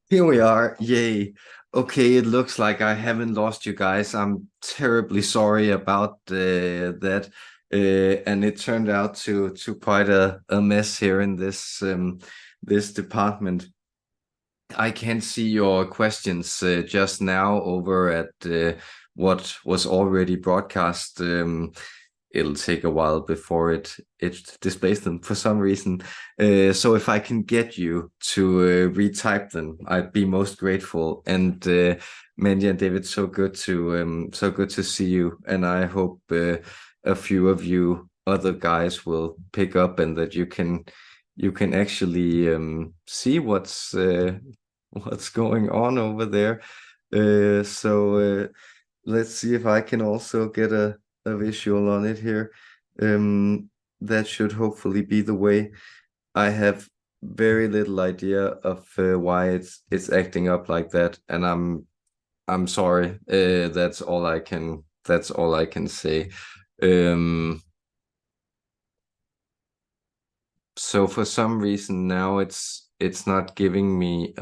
Here we are. Yay. Okay, it looks like I haven't lost you guys. I'm terribly sorry about that. And it turned out to quite a mess here in this department. I can see your questions just now over at what was already broadcast. It'll take a while before it displays them for some reason. So if I can get you to retype them, I'd be most grateful. And Mandy and David, so good to see you. And I hope a few of you other guys will pick up and that you can actually see what's going on over there. So let's see if I can also get a visual on it here. That should hopefully be the way. I have very little idea of why it's acting up like that, and I'm sorry. That's all I can say. Um, so for some reason now it's not giving me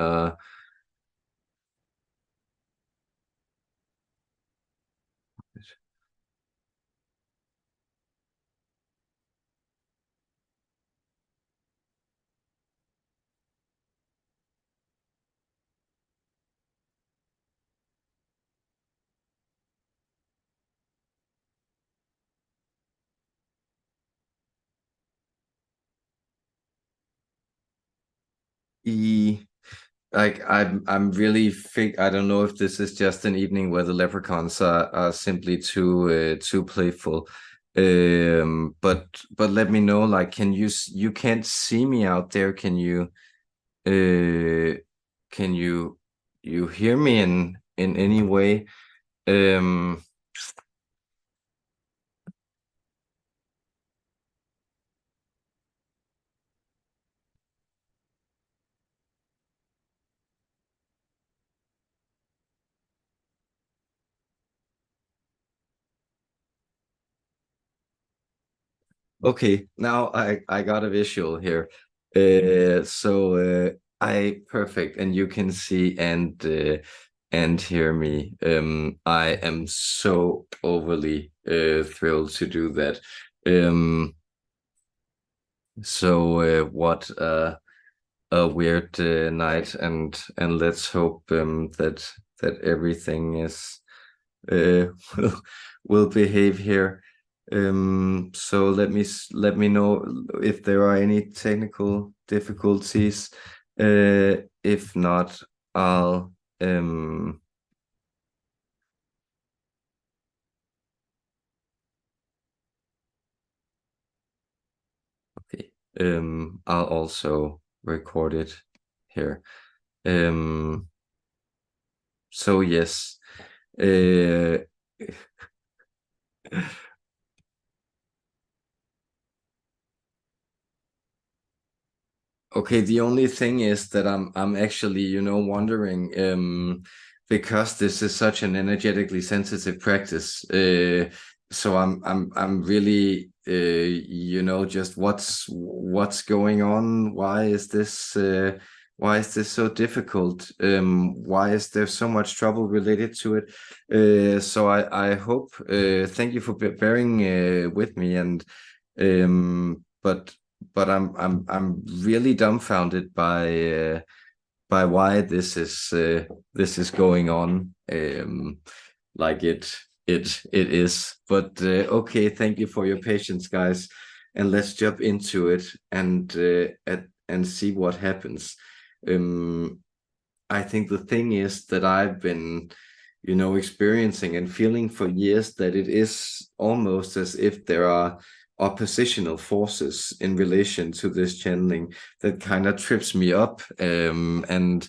e like I'm really think I don't know if this is just an evening where the leprechauns are simply too playful. But let me know, like, you can't see me out there, uh can you hear me in any way? Um Okay, now I got a visual here. So I perfect, and you can see and hear me. I am so overly thrilled to do that. Um, so what a weird night, and let's hope that everything is uh, will will behave here. So let me know if there are any technical difficulties. If not, I'll okay. I'll also record it here. Um, so yes. Uh, Okay, the only thing is that I'm actually, wondering, because this is such an energetically sensitive practice. So I'm really, just what's going on? Why is this so difficult? Why is there so much trouble related to it? So I hope, thank you for bearing with me, and but I'm really dumbfounded by why this is going on, like it is. But okay, thank you for your patience, guys, and let's jump into it and see what happens. Um, I think the thing is that I've been, experiencing and feeling for years that it is almost as if there are oppositional forces in relation to this channeling that kind of trips me up, and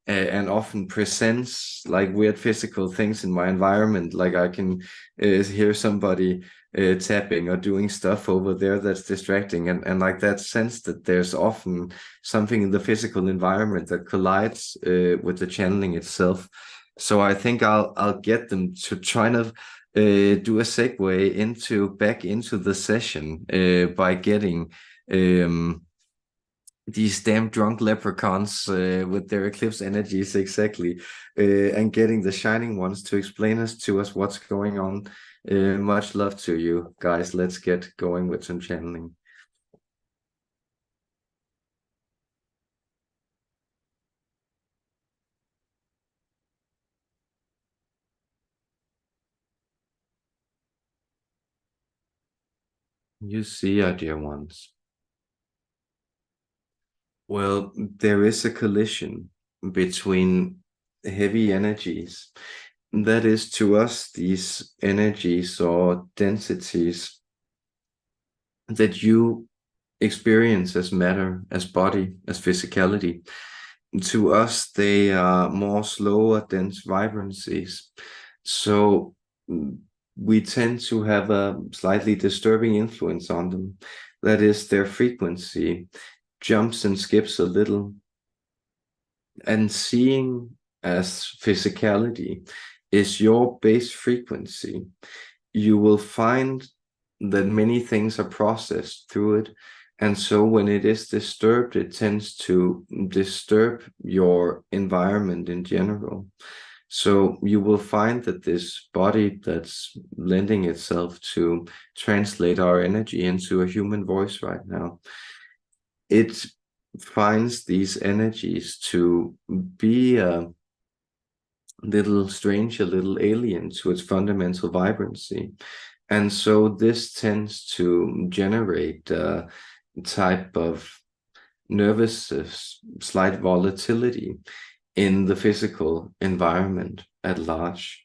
often presents like weird physical things in my environment. Like I can hear somebody tapping or doing stuff over there that's distracting, and like that sense that there's often something in the physical environment that collides with the channeling itself. So I think I'll get them to try to do a segue into back into the session by getting um, these damn drunk leprechauns with their eclipse energies exactly, and getting the shining ones to explain us to us what's going on. Much love to you guys. Let's get going with some channeling. You see, our dear ones. Well, there is a collision between heavy energies. That is, to us, these energies or densities that you experience as matter, as body, as physicality. To us, they are more slower, dense vibrancies. So we tend to have a slightly disturbing influence on them. That is, their frequency jumps and skips a little. And seeing as physicality is your base frequency, you will find that many things are processed through it. And so when it is disturbed, it tends to disturb your environment in general. So you will find that this body that's lending itself to translate our energy into a human voice right now, it finds these energies to be a little strange, a little alien to its fundamental vibrancy. And so this tends to generate a type of nervous, slight volatility in the physical environment at large.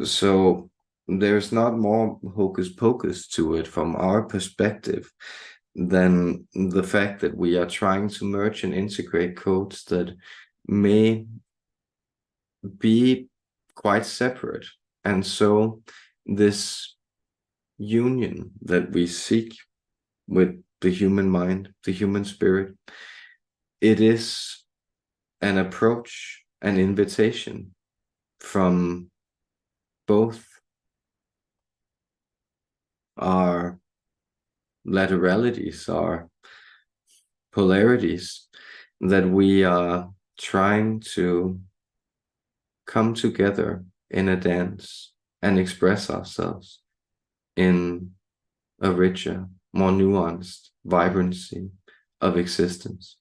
So there's not more hocus pocus to it from our perspective than the fact that we are trying to merge and integrate codes that may be quite separate. And so this union that we seek with the human mind, the human spirit, it is an approach, an invitation from both our lateralities, our polarities, that we are trying to come together in a dance and express ourselves in a richer, more nuanced vibrancy of existence.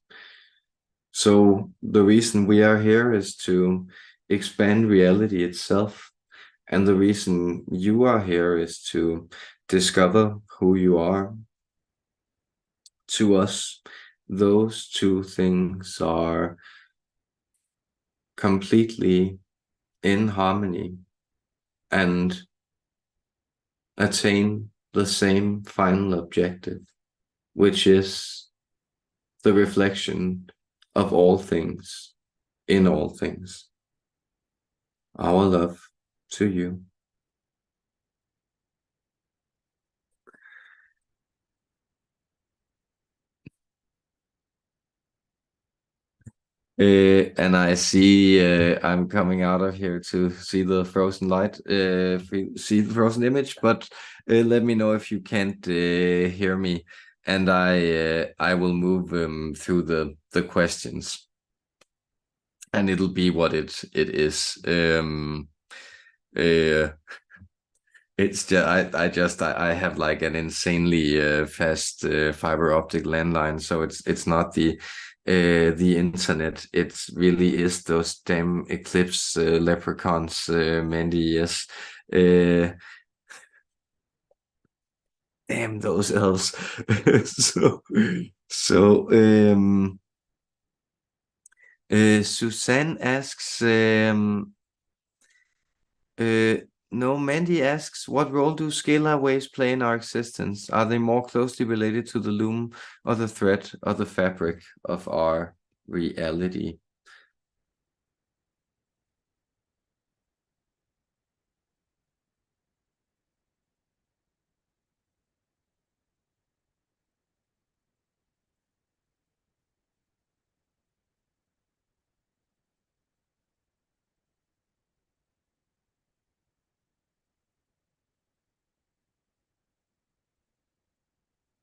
So the reason we are here is to expand reality itself. And the reason you are here is to discover who you are. To us, those two things are completely in harmony and attain the same final objective, which is the reflection of all things in all things. Our love to you. And I see I'm coming out of here to see the frozen light, see the frozen image, but let me know if you can't hear me, and I will move through the questions, and it'll be what it is. Uh, it's just I have like an insanely fast fiber optic landline, so it's not the internet. It really is those damn eclipse leprechauns, Mandy. Yes, uh, damn those elves. so so Suzanne asks. Uh, no, Mandy asks, what role do scalar waves play in our existence? Are they more closely related to the loom or the thread or the fabric of our reality?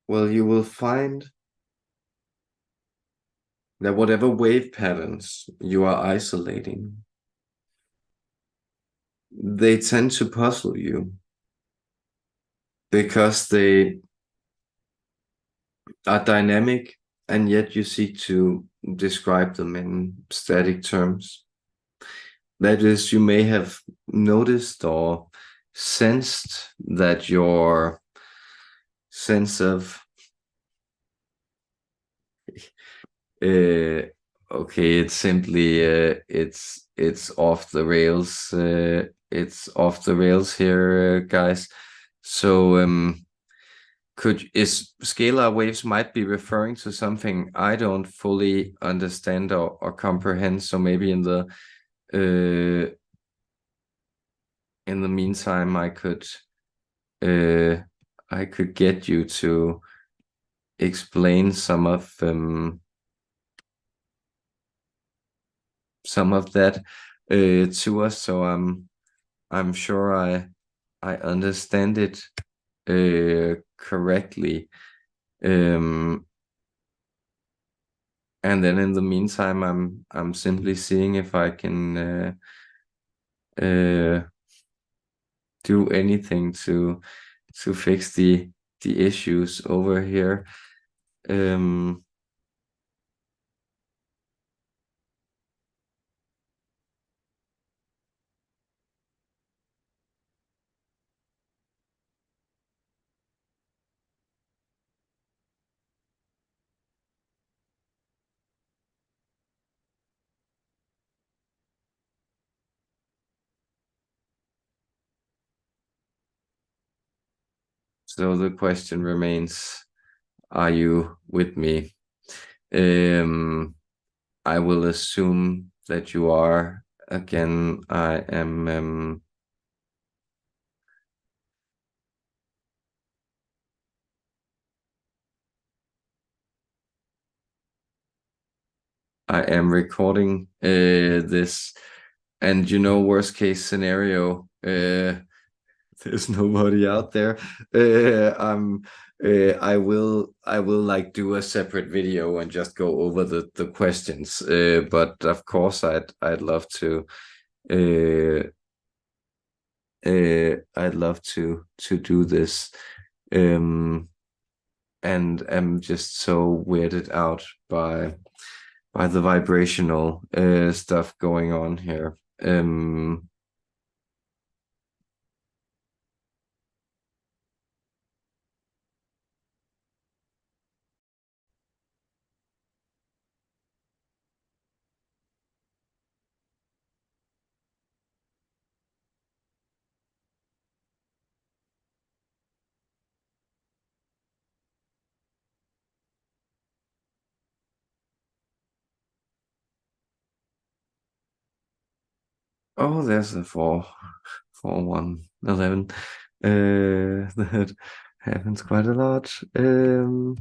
Well, you will find that whatever wave patterns you are isolating, they tend to puzzle you because they are dynamic and yet you seek to describe them in static terms. That is, you may have noticed or sensed that your sense of uh, okay, it's simply it's off the rails. It's off the rails here, guys. So could is scalar waves might be referring to something I don't fully understand or comprehend. So maybe uh in the meantime uh I could get you to explain some of that to us. So I'm sure I understand it correctly. Um, and then in the meantime, I'm simply seeing if I can uh, do anything to fix the issues over here. Um, so the question remains, are you with me? Um, I will assume that you are. Again, I am recording this, and worst case scenario, there's nobody out there. I'm I will like do a separate video and just go over the questions. But of course I'd love to uh I'd love to do this. Um and am just so weirded out by the vibrational stuff going on here. Oh, there's a 4 1 11. That happens quite a lot. Uh,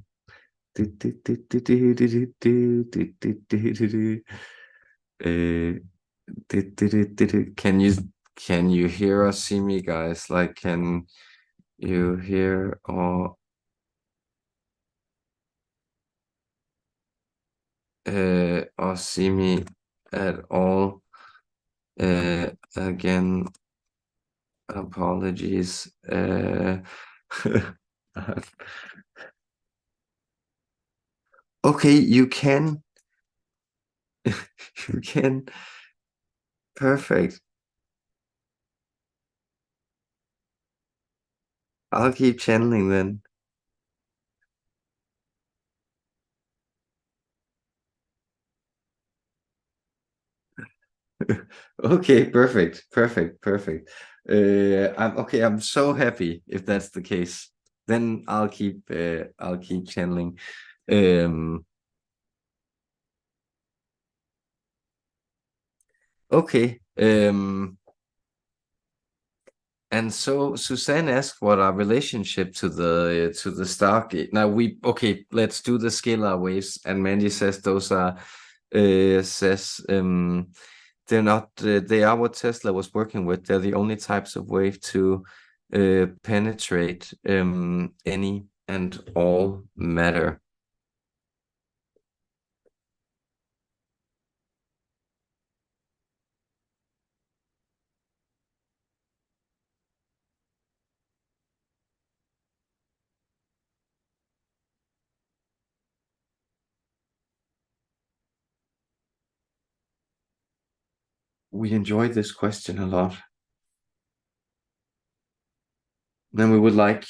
can you hear or see me, guys? Like, can you hear or see me at all? Again, apologies. Okay, you can. You can. Perfect. I'll keep channeling then. Okay, perfect, perfect, perfect. I'm okay. I'm so happy if that's the case. Then I'll keep channeling. Um, okay. And so Suzanne asked what our relationship to the Stargate. Now let's do the scalar waves. And Mandy says those are says they're not they are what Tesla was working with. They're the only types of wave to penetrate any and all matter. we enjoyed this question a lot. Then we would like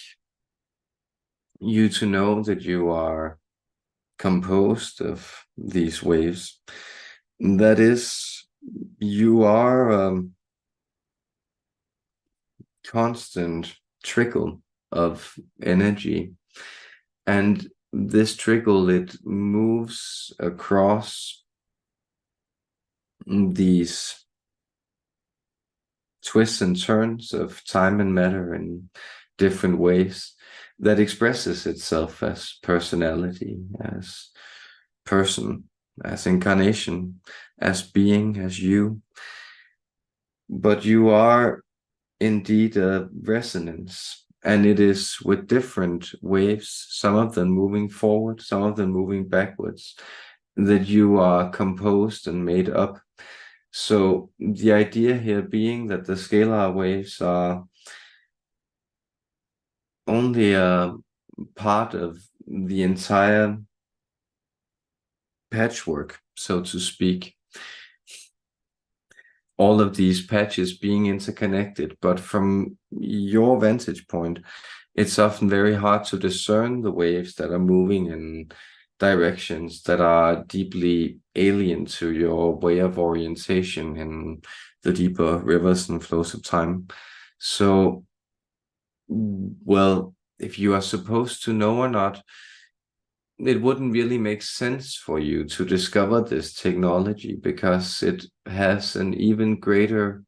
you to know that you are composed of these waves. That is, you are constant trickle of energy. And this trickle, it moves across these twists and turns of time and matter in different ways that expresses itself as personality, as person, as incarnation, as being, as you. But you are indeed a resonance, and it is with different waves, some of them moving forward, some of them moving backwards, that you are composed and made up. So the idea here being that the scalar waves are only a part of the entire patchwork, so to speak. All of these patches being interconnected, but from your vantage point, it's often very hard to discern the waves that are moving in directions that are deeply alien to your way of orientation in the deeper rivers and flows of time. So, well, if you are supposed to know or not, it wouldn't really make sense for you to discover this technology because it has an even greater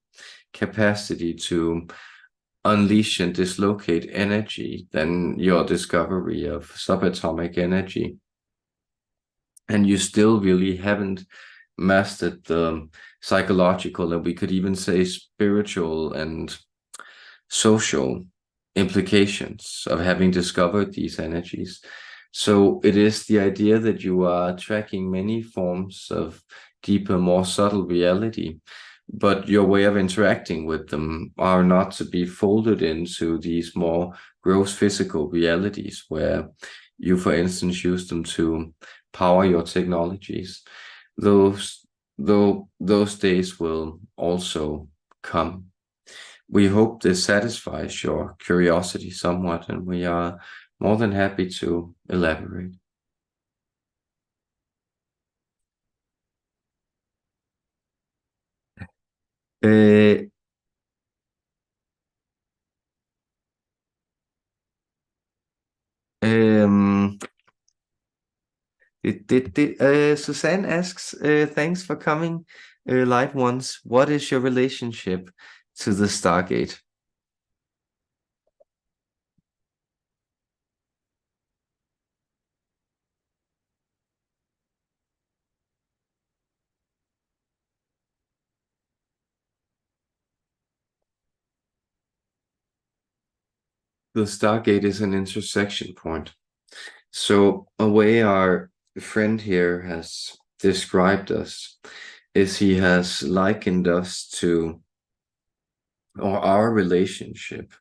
capacity to unleash and dislocate energy than your discovery of subatomic energy. And you still really haven't mastered the psychological, and we could even say spiritual and social implications of having discovered these energies. So it is the idea that you are tracking many forms of deeper, more subtle reality, but your way of interacting with them are not to be folded into these more gross physical realities where you, for instance, use them to power your technologies. Those days will also come. We hope this satisfies your curiosity somewhat, and we are more than happy to elaborate. Uh, um, Suzanne asks, thanks for coming live once. What is your relationship to the Stargate? The Stargate is an intersection point. So, a way our friend here has described us is he has likened us to, or our relationship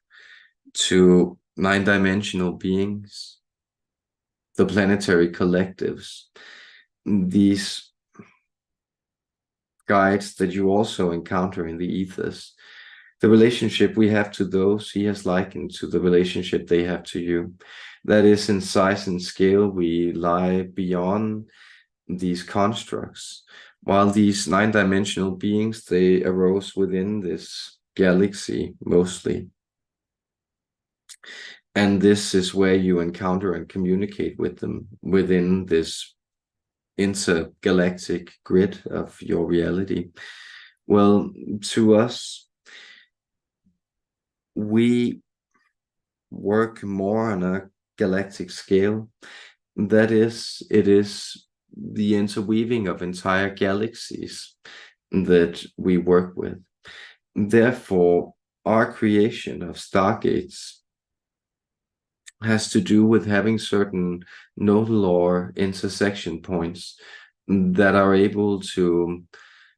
to nine-dimensional beings, the planetary collectives, these guides that you also encounter in the ethers. The relationship we have to those, he has likened to the relationship they have to you. That is, in size and scale, we lie beyond these constructs. While these nine-dimensional beings, they arose within this galaxy mostly. And this is where you encounter and communicate with them within this intergalactic grid of your reality. Well, to us, we work more on a galactic scale. That is, it is the interweaving of entire galaxies that we work with. Therefore, our creation of stargates has to do with having certain nodal or intersection points that are able to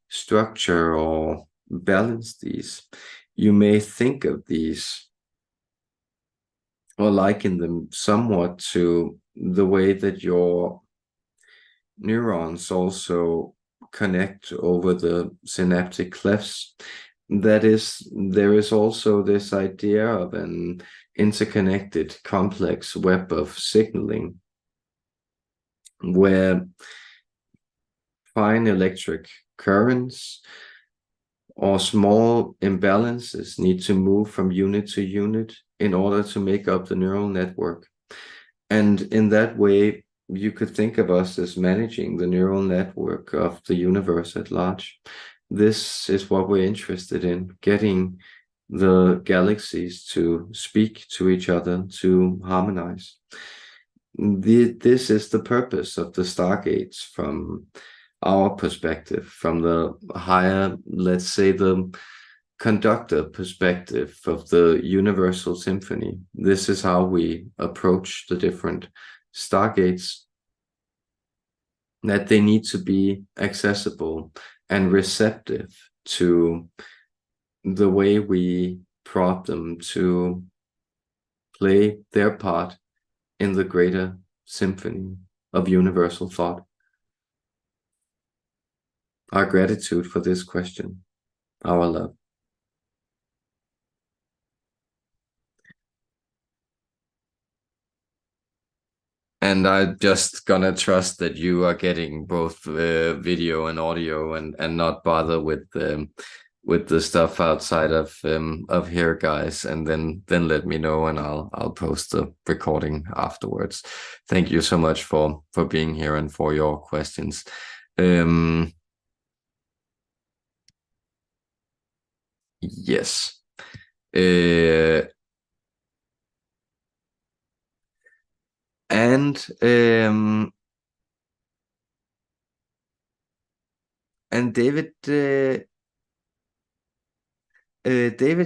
structure or balance these. You may think of these or liken them somewhat to the way that your neurons also connect over the synaptic clefts. That is, there is also this idea of an interconnected complex web of signaling where fine electric currents or small imbalances need to move from unit to unit in order to make up the neural network. And in that way, you could think of us as managing the neural network of the universe at large. This is what we're interested in, getting the galaxies to speak to each other, to harmonize. This is the purpose of the Stargates from our perspective, from the higher, let's say, the conductor perspective of the universal symphony. This is how we approach the different Stargates, that they need to be accessible and receptive to the way we prod them to play their part in the greater symphony of universal thought. Our gratitude for this question, our love. And I'm just gonna trust that you are getting both video and audio, and not bother with the stuff outside of here, guys. And then let me know, and I'll post the recording afterwards. Thank you so much for being here and for your questions. Yes. And David David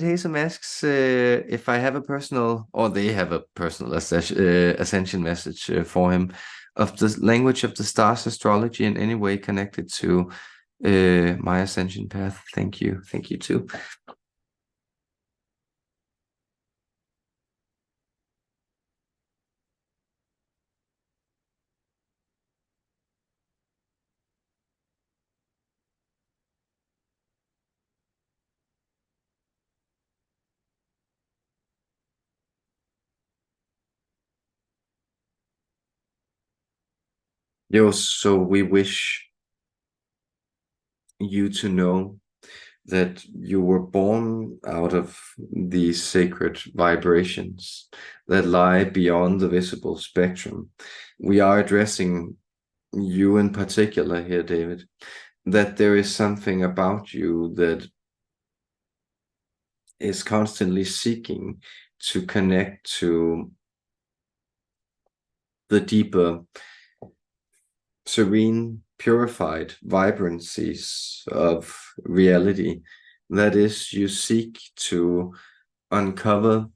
Hasem asks if I have a personal, or they have a personal ascension message for him of the language of the stars astrology in any way connected to my ascension path. Thank you. Thank you too. Yo, so we wish you to know that you were born out of these sacred vibrations that lie beyond the visible spectrum. We are addressing you in particular here, David, that there is something about you that is constantly seeking to connect to the deeper, serene, purified vibrancies of reality. That is, you seek to uncover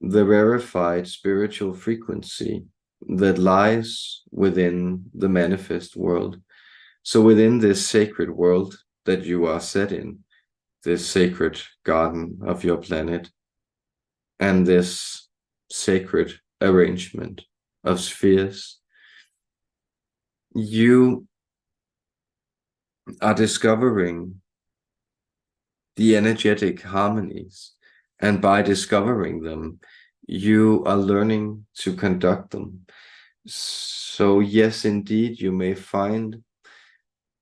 the rarefied spiritual frequency that lies within the manifest world. So within this sacred world that you are set in, this sacred garden of your planet, and this sacred arrangement of spheres, you are discovering the energetic harmonies, and by discovering them, you are learning to conduct them. So yes, indeed, you may find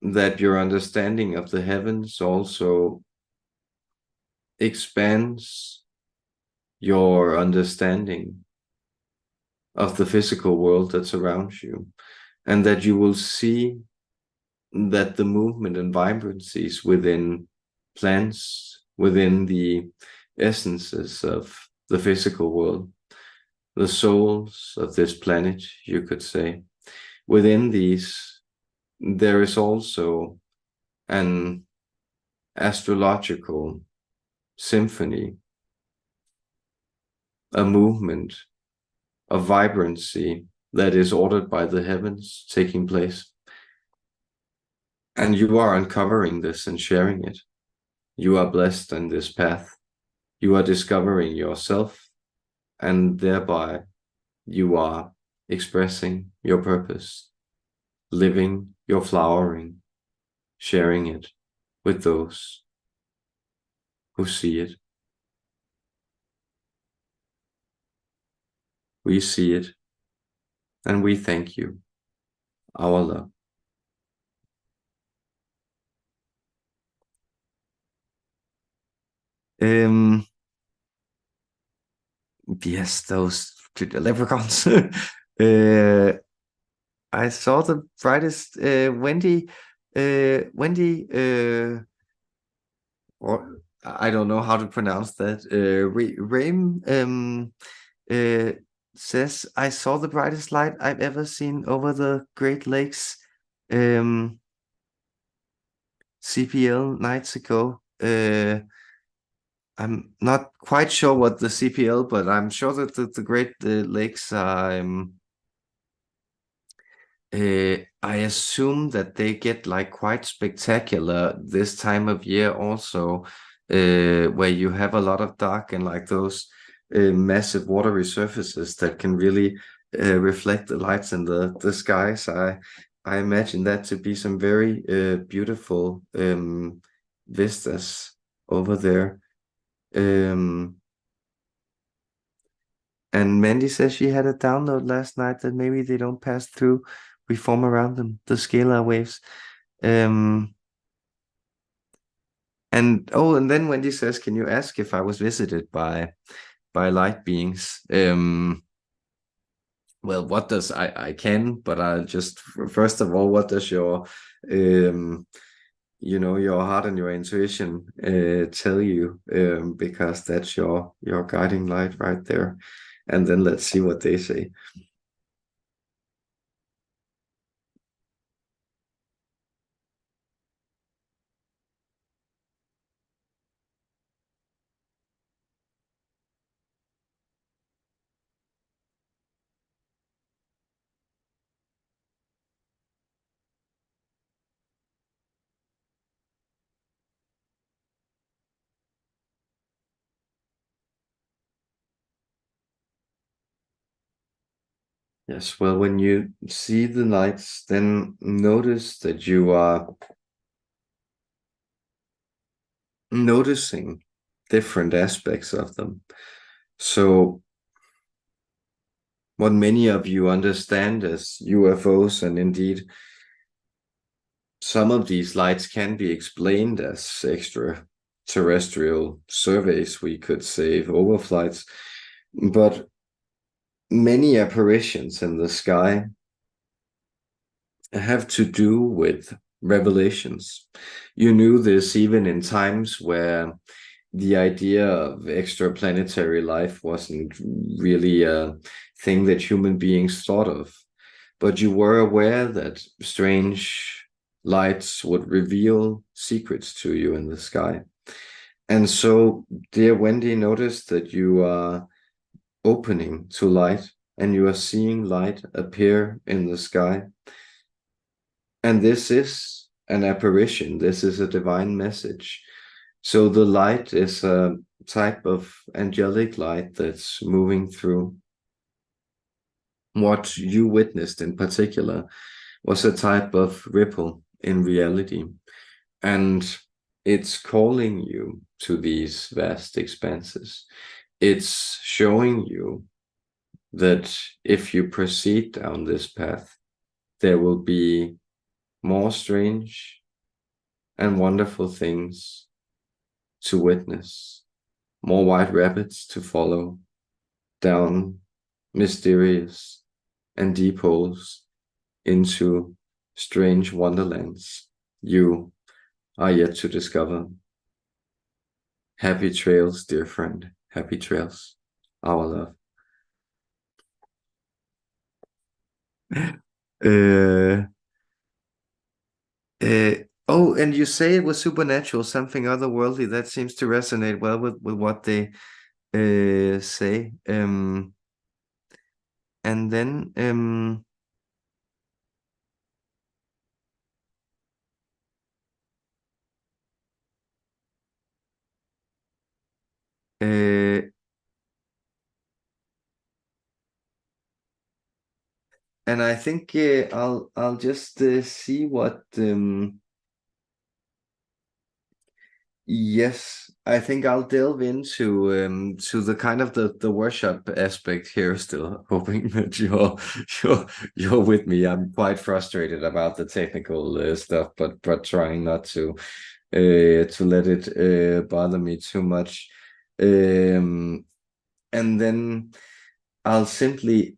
that your understanding of the heavens also expands your understanding of the physical world that surrounds you, and that you will see that the movement and vibrancies within plants, within the essences of the physical world, the souls of this planet, you could say, within these, there is also an astrological symphony, a movement of vibrancy that is ordered by the heavens taking place. And you are uncovering this and sharing it. You are blessed in this path. You are discovering yourself, and thereby you are expressing your purpose, living your flowering sharing it with those who see it. We see it, and we thank you, our love. Um, yes, those leprechauns. I saw the brightest or I don't know how to pronounce that. Rame uh, says, I saw the brightest light I've ever seen over the Great Lakes CPL nights ago. I'm not quite sure what the CPL, but I'm sure that the Great Lakes are. I assume that they get like quite spectacular this time of year also, where you have a lot of dark and like those massive watery surfaces that can really reflect the lights in the skies. I imagine that to be some very beautiful vistas over there. Um, and Mandy says she had a download last night that maybe they don't pass through, we form around them, the scalar waves. Um, and oh, and then Wendy says, "Can you ask if I was visited by light beings?" Well, what does I can, but I'll just first of all, what does your um your heart and your intuition tell you? Because that's your guiding light right there. And then let's see what they say. Yes, well, when you see the lights, then notice that you are noticing different aspects of them. So, what many of you understand as UFOs, and indeed some of these lights can be explained as extraterrestrial surveys, we could say, overflights, but many apparitions in the sky have to do with revelations. You knew this even in times where the idea of extraplanetary life wasn't really a thing that human beings thought of, but you were aware that strange lights would reveal secrets to you in the sky. And so, dear Wendy, notice that you are opening to light and you are seeing light appear in the sky. And this is an apparition, this is a divine message. So the light is a type of angelic light that's moving through. What you witnessed in particular was a type of ripple in reality. And it's calling you to these vast expanses. It's showing you that if you proceed down this path, there will be more strange and wonderful things to witness, more white rabbits to follow down mysterious and deep holes into strange wonderlands you are yet to discover. Happy trails, dear friend. Happy trails, our love. Uh, uh, oh, and you say it was supernatural, something otherworldly. That seems to resonate well with what they say. And then uh, and I think I'll just see what Yes, I think I'll delve into to the kind of the workshop aspect here still, hoping that you're you're with me. I'm quite frustrated about the technical stuff, but trying not to let it bother me too much. Um, and then I'll simply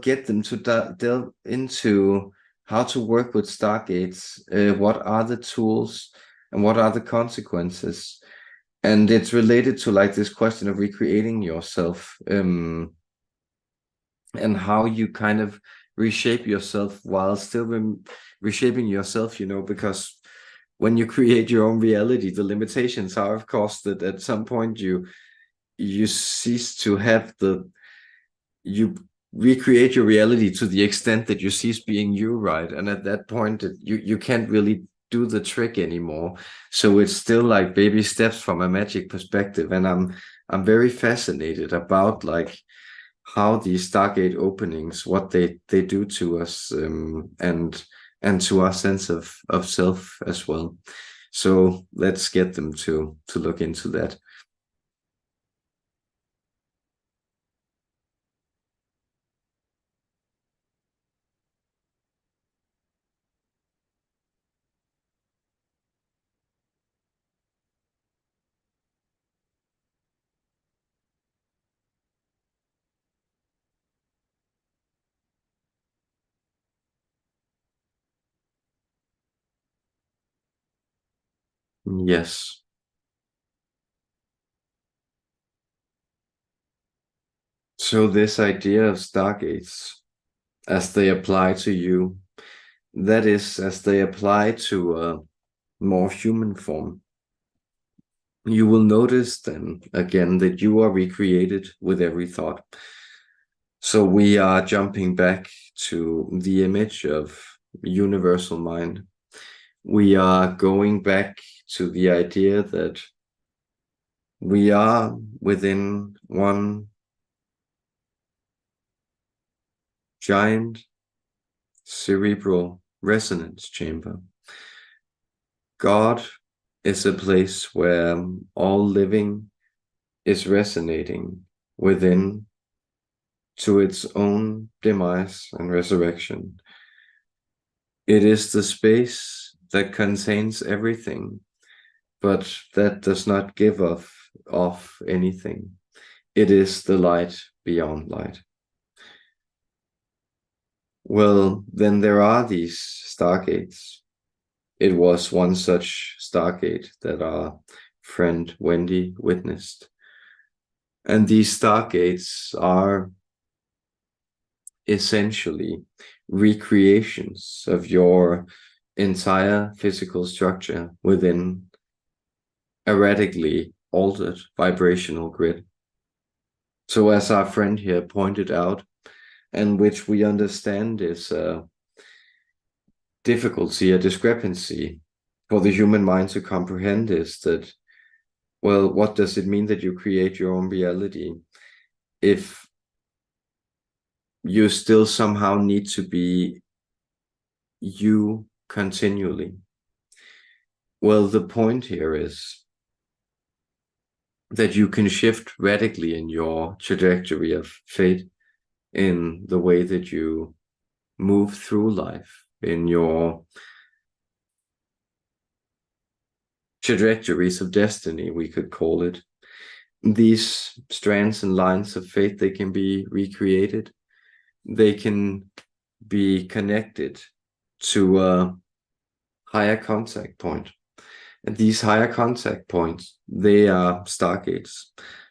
get them to delve into how to work with Stargates. What are the tools and what are the consequences? And it's related to like this question of recreating yourself, and how you kind of reshape yourself while still reshaping yourself, because when you create your own reality, the limitations are, of course, that at some point you cease to have you recreate your reality to the extent that you cease being you, right? And at that point, you can't really do the trick anymore. So it's still like baby steps from a magic perspective, and I'm very fascinated about like how these Stargate openings, what they do to us, and to our sense of self as well. So let's get them to look into that. Yes. So this idea of Stargates as they apply to you, that is, as they apply to a more human form, you will notice then again that you are recreated with every thought. So we are jumping back to the image of universal mind. We are going back to the idea that we are within one giant cerebral resonance chamber. God is a place where all living is resonating within to its own demise and resurrection. It is the space that contains everything, but that does not give off anything. It is the light beyond light. Well, then there are these stargates. It was one such stargate that our friend Wendy witnessed. And these stargates are essentially recreations of your entire physical structure within a radically altered vibrational grid. So, as our friend here pointed out, and which we understand is a difficulty, a discrepancy for the human mind to comprehend, is that, well, what does it mean that you create your own reality if you still somehow need to be you continually? Well, the point here is that you can shift radically in your trajectory of fate, in the way that you move through life, in your trajectories of destiny, we could call it. These strands and lines of fate, they can be recreated. They can be connected to a higher contact point. And these higher contact points, they are stargates.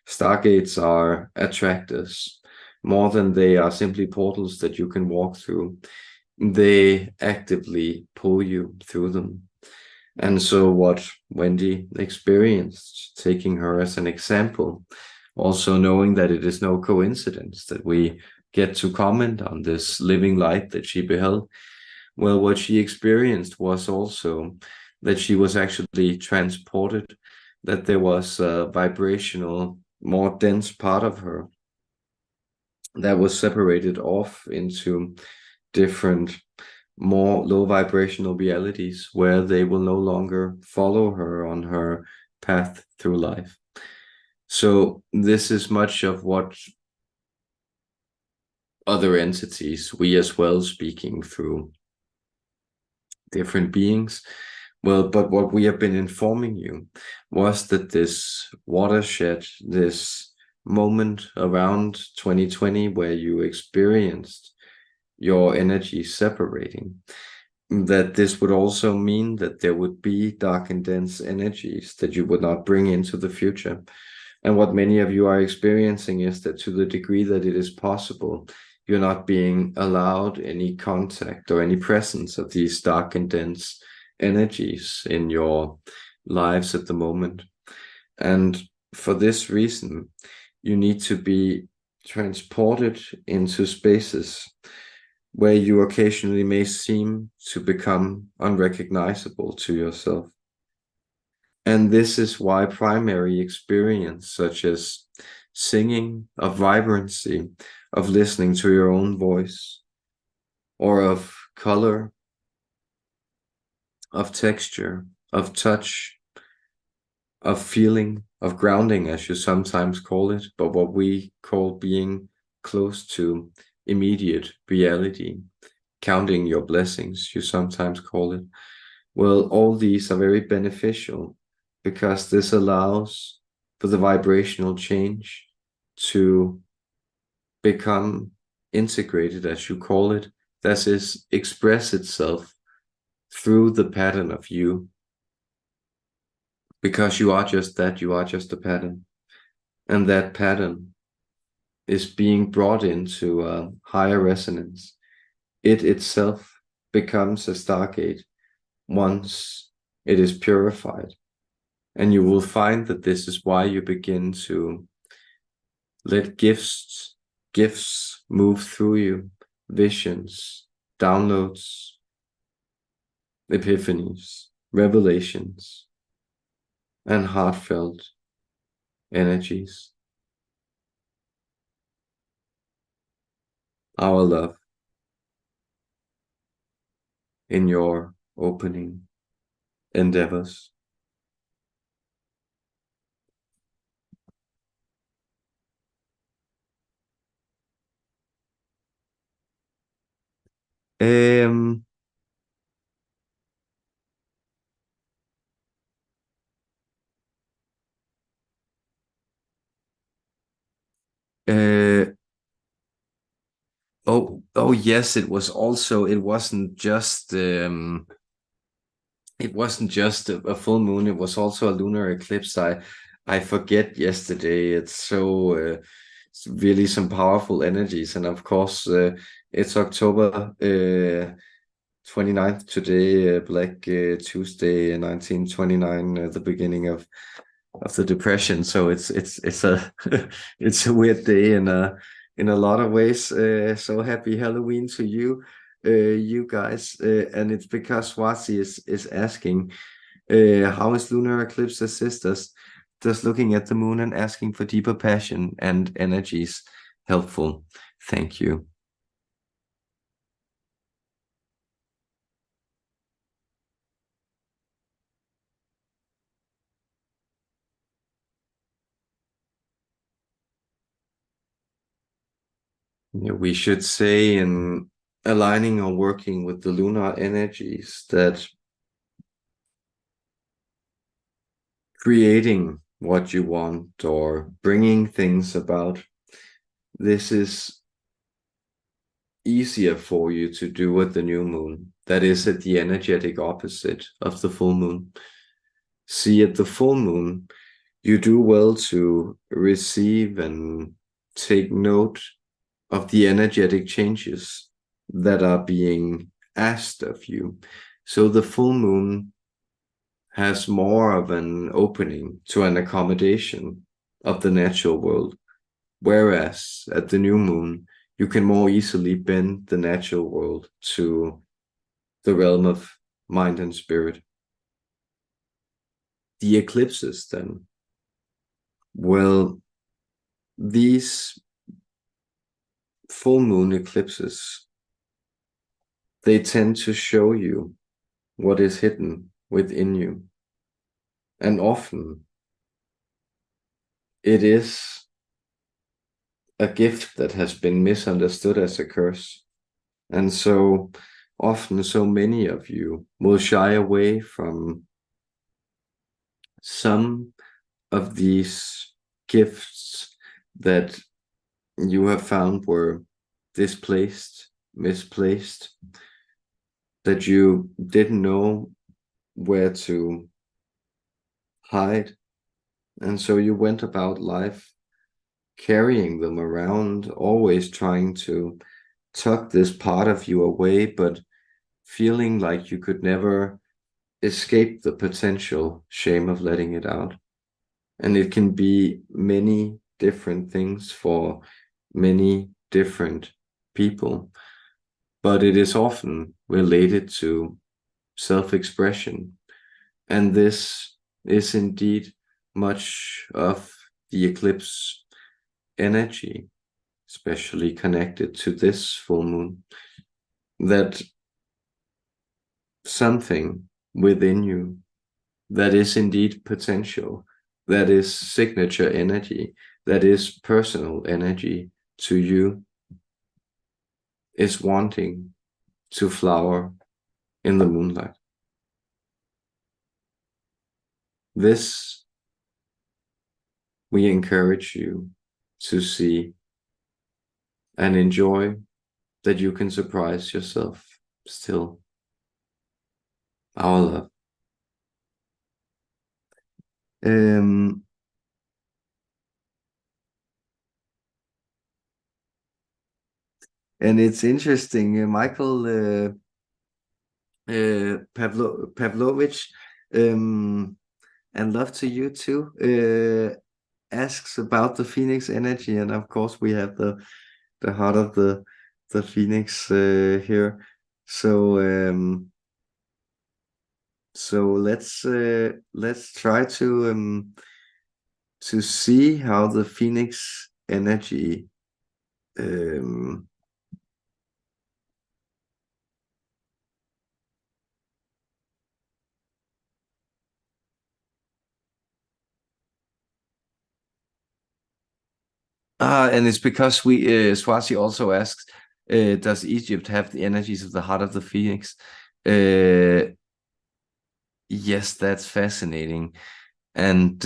Stargates are attractors. More than they are simply portals that you can walk through, they actively pull you through them. And so, what Wendy experienced, taking her as an example, also knowing that it is no coincidence that we get to comment on this living light that she beheld, well, what she experienced was also that she was actually transported, that there was a vibrational, more dense part of her that was separated off into different more low vibrational realities where they will no longer follow her on her path through life. So this is much of what other entities, we as well, speaking through different beings. Well, but what we have been informing you was that this watershed, this moment around 2020 where you experienced your energy separating, that this would also mean that there would be dark and dense energies that you would not bring into the future. And what many of you are experiencing is that to the degree that it is possible, you're not being allowed any contact or any presence of these dark and dense energies in your lives at the moment. And for this reason, you need to be transported into spaces where you occasionally may seem to become unrecognizable to yourself. And this is why primary experience, such as singing, of vibrancy, of listening to your own voice, or of color, of texture, of touch, of feeling, of grounding, as you sometimes call it, but what we call being close to immediate reality, counting your blessings, you sometimes call it. Well, all these are very beneficial because this allows for the vibrational change to become integrated, as you call it, that is, express itself through the pattern of you. Because you are just that, you are just a pattern. And that pattern is being brought into a higher resonance. It itself becomes a Stargate once it is purified. And you will find that this is why you begin to let gifts move through you, visions, downloads, epiphanies, revelations, and heartfelt energies. Our love in your opening endeavors. Um, uh, oh yes, it was also, it wasn't just a full moon, it was also a lunar eclipse. I forget yesterday. It's really some powerful energies. And of course, it's October 29th today, Black Tuesday, 1929, the beginning of the depression. So it's a it's a weird day in a lot of ways. So happy Halloween to you, you guys. And it's because Swati is asking, how is lunar eclipse assist us? Just looking at the moon and asking for deeper passion and energies helpful. Thank you. Yeah, we should say in aligning or working with the lunar energies that creating what you want or bringing things about, this is easier for you to do at the new moon. That is at the energetic opposite of the full moon. See, at the full moon, you do well to receive and take note of the energetic changes that are being asked of you. So the full moon has more of an opening to an accommodation of the natural world, whereas at the new moon, you can more easily bend the natural world to the realm of mind and spirit. The eclipses, then, well, these full moon eclipses they tend to show you what is hidden within you. And often it is a gift that has been misunderstood as a curse. And so often, so many of you will shy away from some of these gifts that you have found were displaced, misplaced, that you didn't know where to hide. And so you went about life carrying them around, always trying to tuck this part of you away, but feeling like you could never escape the potential shame of letting it out. And it can be many different things for many different people, but it is often related to self-expression. And this is indeed much of the eclipse energy, especially connected to this full moon, that something within you that is indeed potential, that is signature energy, that is personal energy to you, is wanting to flower in the moonlight. This we encourage you to see and enjoy, that you can surprise yourself still. Our love. Um, and it's interesting, Michael Pavlovich, and love to you too, asks about the Phoenix energy, and of course we have the heart of the Phoenix here. So let's try to see how the Phoenix energy um and it's because we Swazi also asks, does Egypt have the energies of the heart of the Phoenix? Yes, that's fascinating. And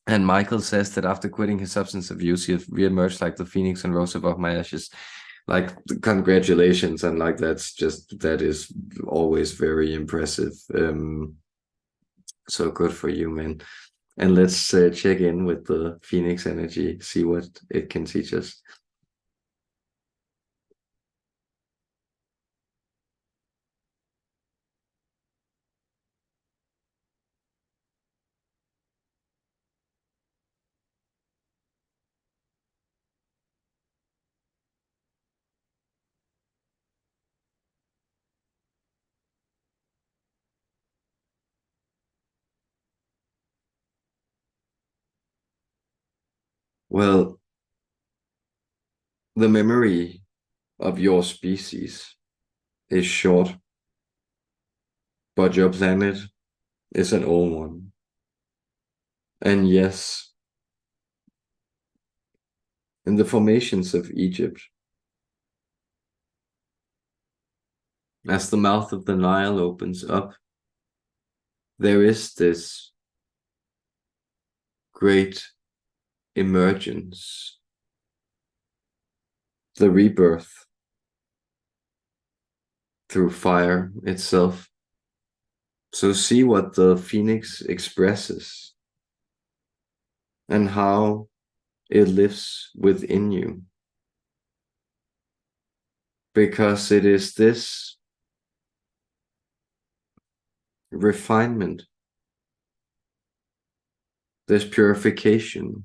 Michael says that after quitting his substance abuse, he has reemerged like the phoenix and rose above my ashes. Like, congratulations, and like that is always very impressive. So good for you, man. And let's check in with the phoenix energy, see what it can teach us. Well, the memory of your species is short, but your planet is an old one. And yes, in the formations of Egypt, as the mouth of the Nile opens up, there is this great emergence, the rebirth through fire itself. So see what the phoenix expresses and how it lives within you. Because it is this refinement, this purification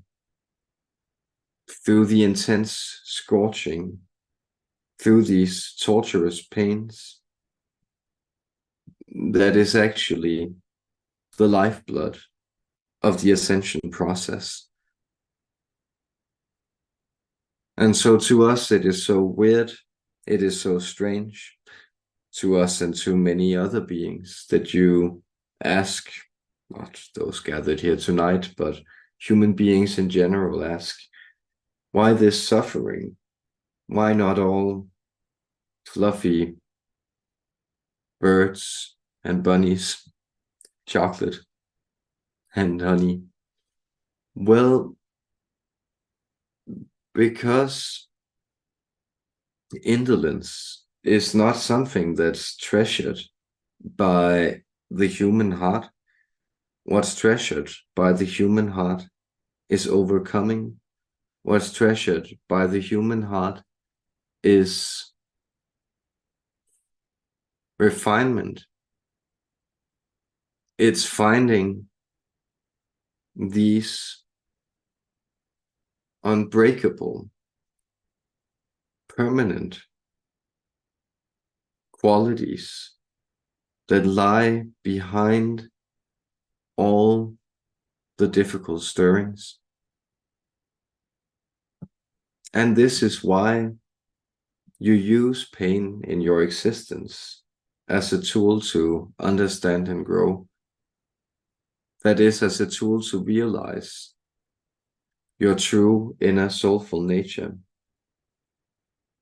through the intense scorching, through these torturous pains, that is actually the lifeblood of the ascension process. And so to us, it is so weird It is so strange to us and to many other beings that you ask, not those gathered here tonight, but human beings in general ask, why this suffering? Why not all fluffy birds and bunnies, chocolate and honey? Well, because indolence is not something that's treasured by the human heart. What's treasured by the human heart is overcoming. What's treasured by the human heart is refinement. It's finding these unbreakable, permanent qualities that lie behind all the difficult stirrings. And this is why you use pain in your existence as a tool to understand and grow. That is, as a tool to realize your true inner soulful nature,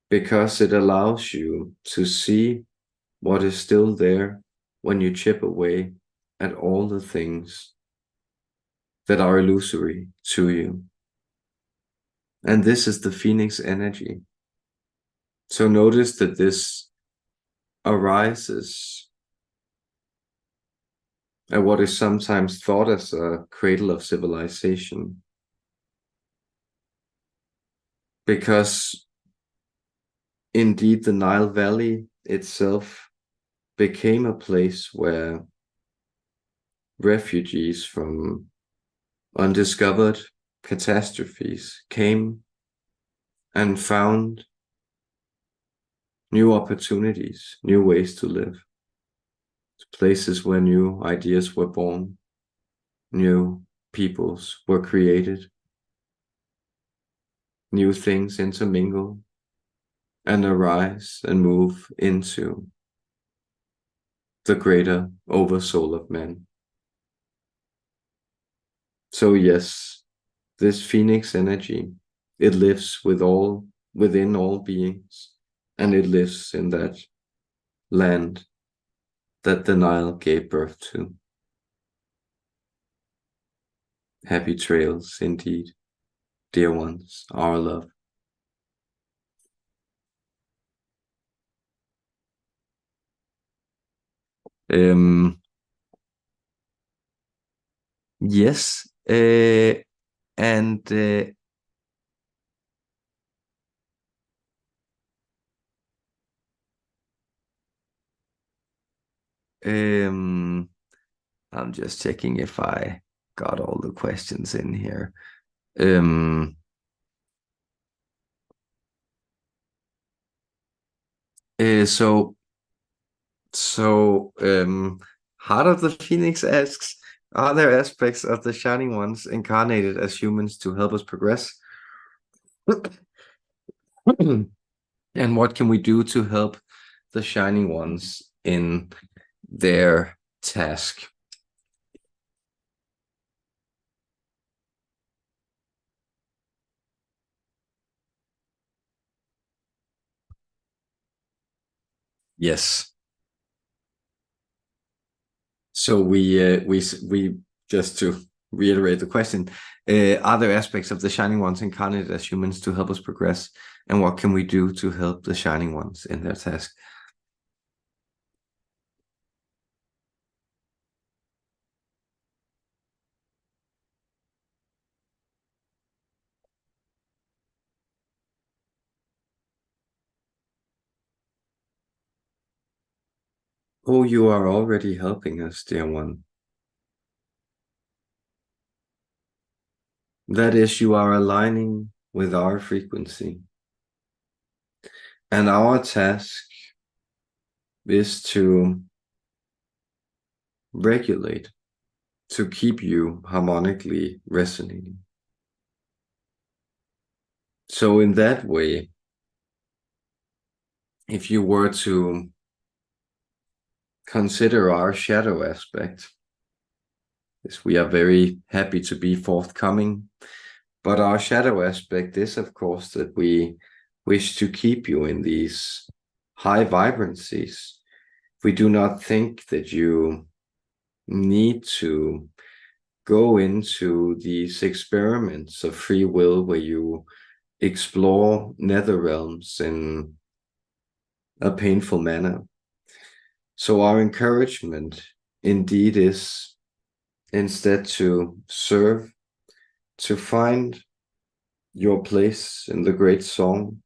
because it allows you to see what is still there when you chip away at all the things that are illusory to you. And this is the Phoenix energy. So notice that this arises at what is sometimes thought as a cradle of civilization, because indeed the Nile Valley itself became a place where refugees from undiscovered catastrophes came and found new opportunities, new ways to live, places where new ideas were born, new peoples were created, new things intermingle and arise and move into the greater oversoul of men. So yes, this Phoenix energy, it lives within all beings, and it lives in that land that the Nile gave birth to. Happy trails indeed, dear ones, our love. Yes, and um, I'm just checking if I got all the questions in here. Um, uh, so so Heart of the Phoenix asks, are there aspects of the Shining Ones incarnated as humans to help us progress? And what can we do to help the Shining Ones in their task? Yes. So we just to reiterate the question, are there aspects of the Shining Ones incarnated as humans to help us progress? And what can we do to help the Shining Ones in their task? Oh, you are already helping us, dear one. That is, you are aligning with our frequency. And our task is to regulate, to keep you harmonically resonating. So in that way, if you were to consider our shadow aspect, we are very happy to be forthcoming. But our shadow aspect is, of course, that we wish to keep you in these high vibrancies. We do not think that you need to go into these experiments of free will where you explore nether realms in a painful manner. So our encouragement indeed is instead to serve, to find your place in the great song.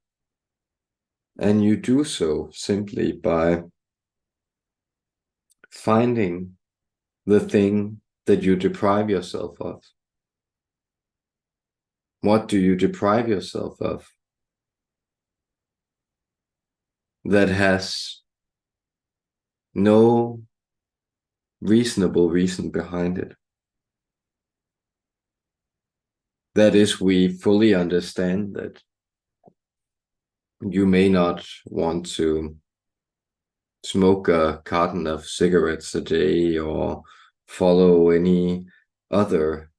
And you do so simply by finding the thing that you deprive yourself of. What do you deprive yourself of that has no reasonable reason behind it? That is, we fully understand that you may not want to smoke a carton of cigarettes a day or follow any other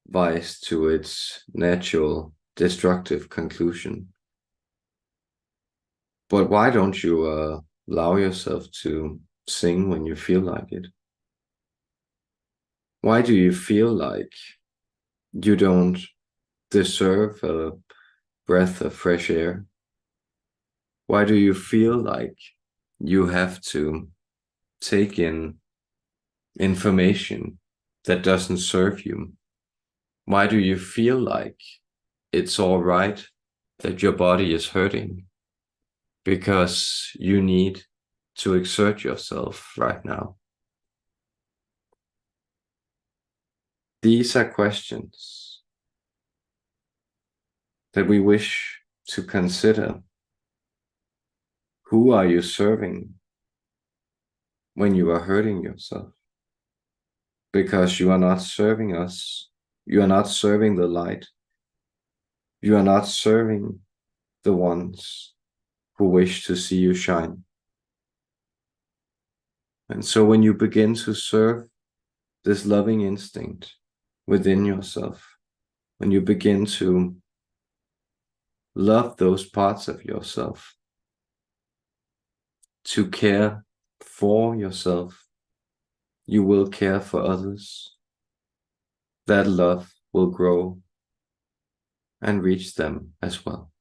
vice to its natural destructive conclusion. But why don't you allow yourself to sing when you feel like it? Why do you feel like you don't deserve a breath of fresh air? Why do you feel like you have to take in information that doesn't serve you? Why do you feel like it's all right that your body is hurting because you need to exert yourself right now? These are questions that we wish to consider. Who are you serving when you are hurting yourself? Because you are not serving us. You are not serving the light. You are not serving the ones who wish to see you shine. And so when you begin to serve this loving instinct within yourself, when you begin to love those parts of yourself, to care for yourself, you will care for others. That love will grow and reach them as well.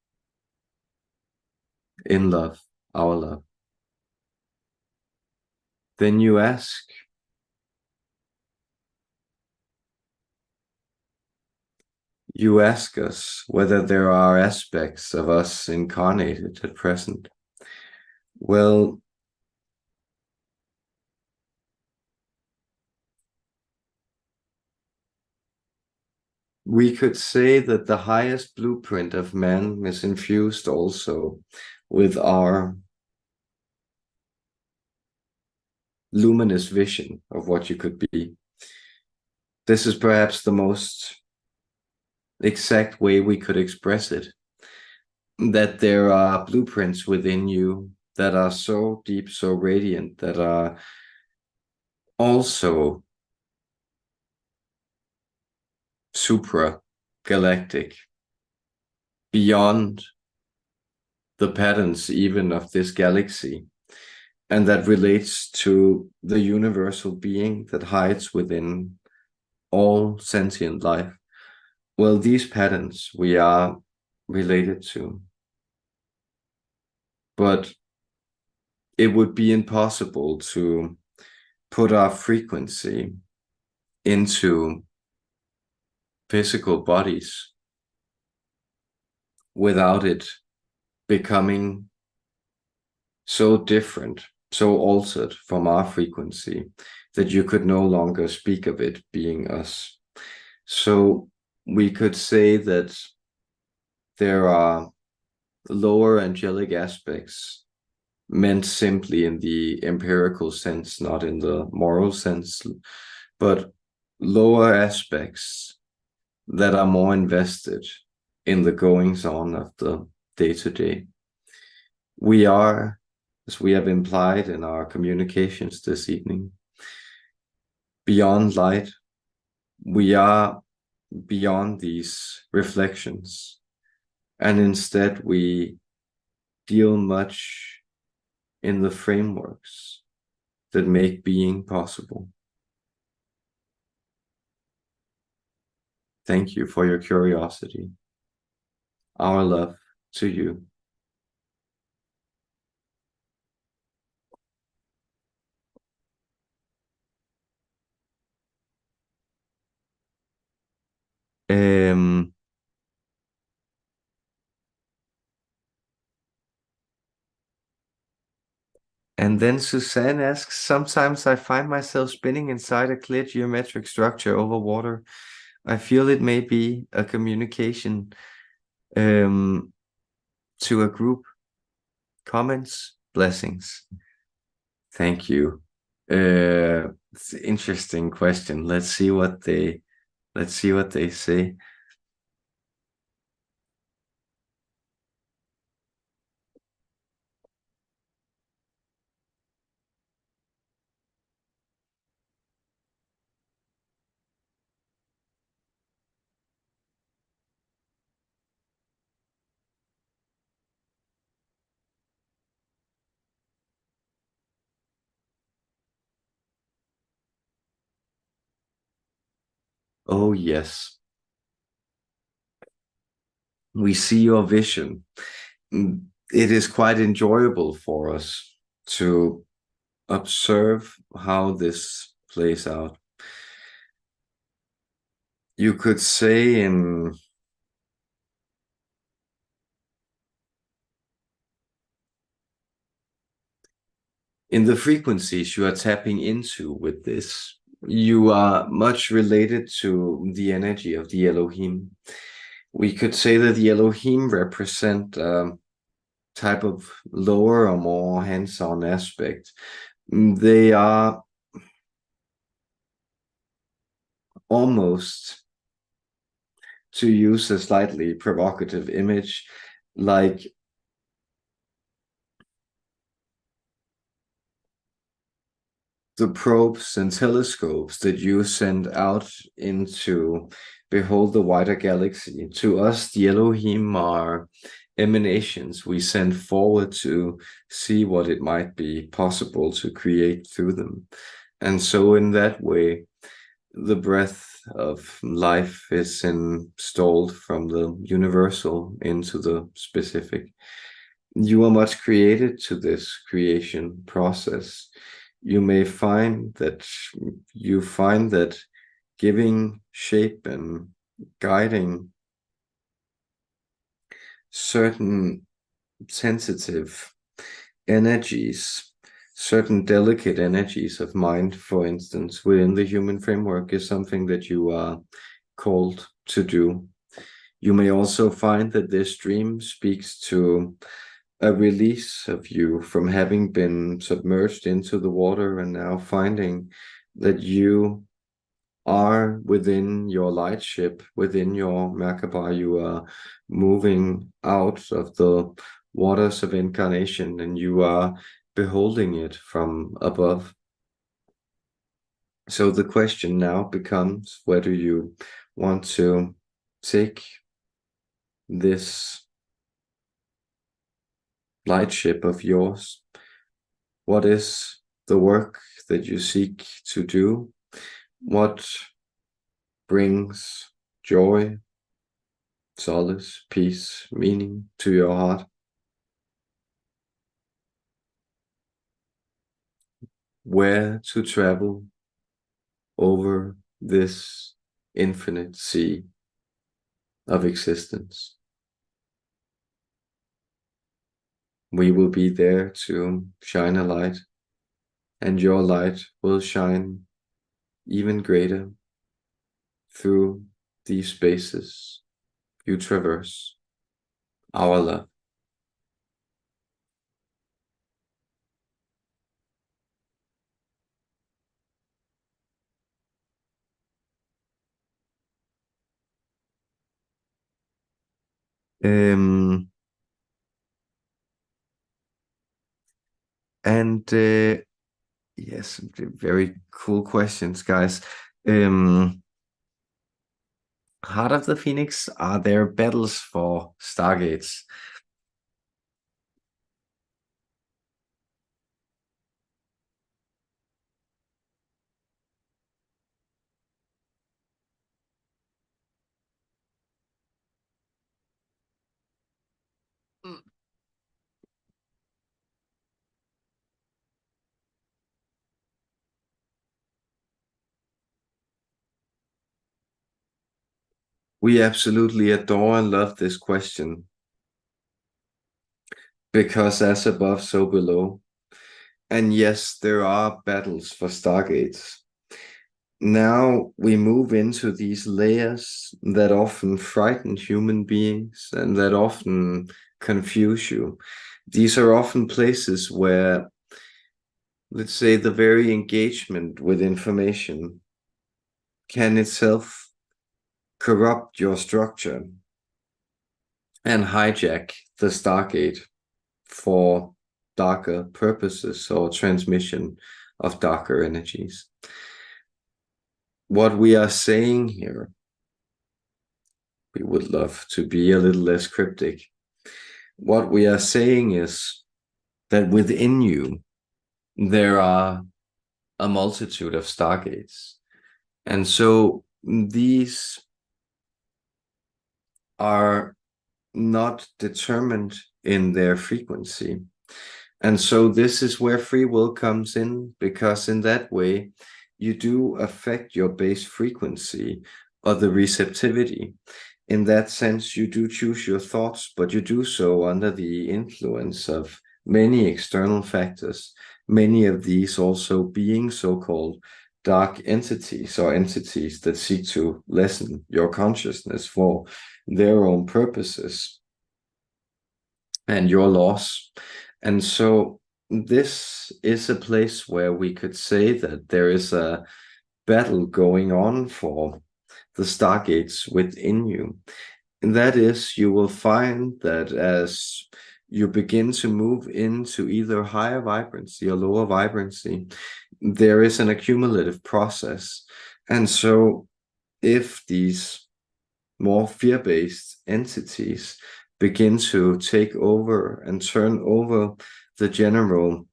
In love, our love. Then you ask us whether there are aspects of us incarnated at present. Well, we could say that the highest blueprint of man is infused also with our luminous vision of what you could be. This is perhaps the most exact way we could express it, that there are blueprints within you that are so deep, so radiant, that are also supra-galactic, beyond the patterns even of this galaxy, and that relates to the universal being that hides within all sentient life. Well, these patterns we are related to, but it would be impossible to put our frequency into physical bodies without it becoming so different, so altered from our frequency that you could no longer speak of it being us. So we could say that there are lower angelic aspects, meant simply in the empirical sense, not in the moral sense, but lower aspects that are more invested in the goings on of the day-to-day. We are as we have implied in our communications this evening. Beyond light, we are beyond these reflections, and instead we deal much in the frameworks that make being possible. Thank you for your curiosity. Our love to you. Um, and then Suzanne asks, sometimes I find myself spinning inside a clear geometric structure over water. I feel it may be a communication um, to a group. Comments, blessings. Thank you. It's an interesting question. Let's see what they say. Oh yes, we see your vision. It is quite enjoyable for us to observe how this plays out. You could say in the frequencies you are tapping into with this, you are much related to the energy of the Elohim. We could say that the Elohim represent type of lower or more hands-on aspect. They are almost, to use a slightly provocative image, like the probes and telescopes that you send out into behold the wider galaxy. To us, the Elohim are emanations we send forward to see what it might be possible to create through them. And so in that way, the breath of life is installed from the universal into the specific. You are much created to this creation process. You may find that giving shape and guiding certain sensitive energies, certain delicate energies of mind, for instance, within the human framework is something that you are called to do. You may also find that this dream speaks to a release of you from having been submerged into the water and now finding that you are within your lightship, within your Merkaba. You are moving out of the waters of incarnation and you are beholding it from above. So the question now becomes whether you want to take this lightship of yours. What is the work that you seek to do? What brings joy, solace, peace, meaning to your heart? Where to travel over this infinite sea of existence? We will be there to shine a light, and your light will shine even greater through these spaces you traverse. Our love. Um, And yes, very cool questions, guys. Um, Heart of the Phoenix, are there battles for Stargates? We absolutely adore and love this question because as above, so below. And yes, there are battles for Stargates. Now we move into these layers that often frighten human beings and that often confuse you. These are often places where, let's say, the very engagement with information can itself corrupt your structure and hijack the Stargate for darker purposes or transmission of darker energies. What we are saying here, we would love to be a little less cryptic. What we are saying is that within you, there are a multitude of stargates. And so these are not determined in their frequency. And so this is where free will comes in, because in that way, you do affect your base frequency or the receptivity. In that sense, you do choose your thoughts, but you do so under the influence of many external factors, many of these also being so-called dark entities or entities that seek to lessen your consciousness for their own purposes and your loss. And so this is a place where we could say that there is a battle going on for the stargates within you. And that is, you will find that as you begin to move into either higher vibrancy or lower vibrancy, there is an accumulative process. And so if these more fear-based entities begin to take over and turn over the general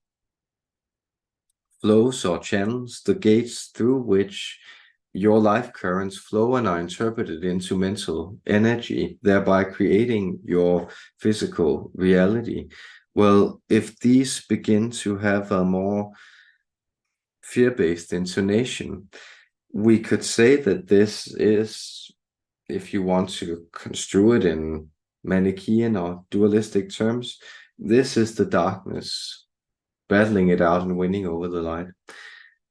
flows or channels, the gates through which your life currents flow and are interpreted into mental energy, thereby creating your physical reality. Well, if these begin to have a more fear-based intonation, we could say that this is, if you want to construe it in Manichaean or dualistic terms, this is the darkness battling it out and winning over the light.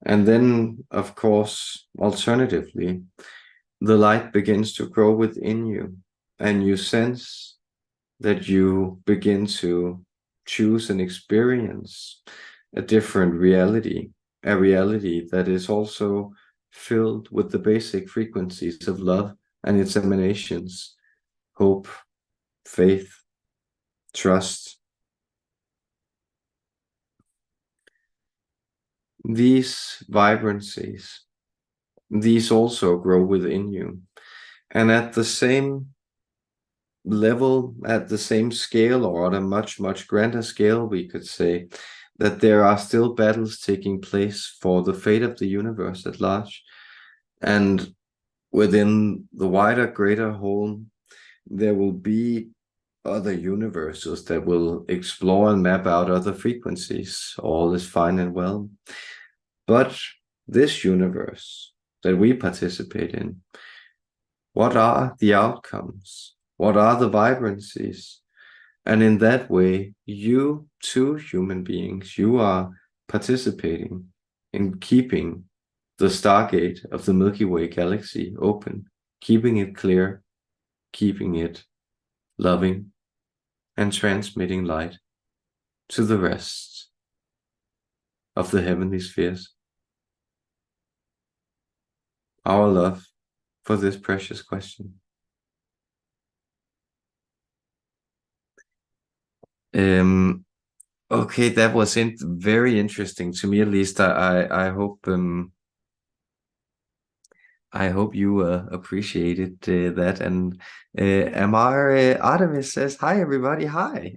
And then, of course, alternatively, the light begins to grow within you, and you sense that you begin to choose and experience a different reality, a reality that is also filled with the basic frequencies of love and its emanations, hope, faith, trust. These vibrancies, these also grow within you. And at the same level, at the same scale, or on a much, much grander scale, we could say that there are still battles taking place for the fate of the universe at large. And within the wider, greater whole, there will be other universes that will explore and map out other frequencies. All is fine and well. But this universe that we participate in, what are the outcomes? What are the vibrancies? And in that way, you too, human beings, you are participating in keeping the Stargate of the Milky Way galaxy open, keeping it clear, keeping it loving, and transmitting light to the rest of the heavenly spheres. Our love for this precious question. Um, Okay, that was very interesting to me at least. I hope you appreciated that. And Amar Artemis says, "Hi, everybody. Hi."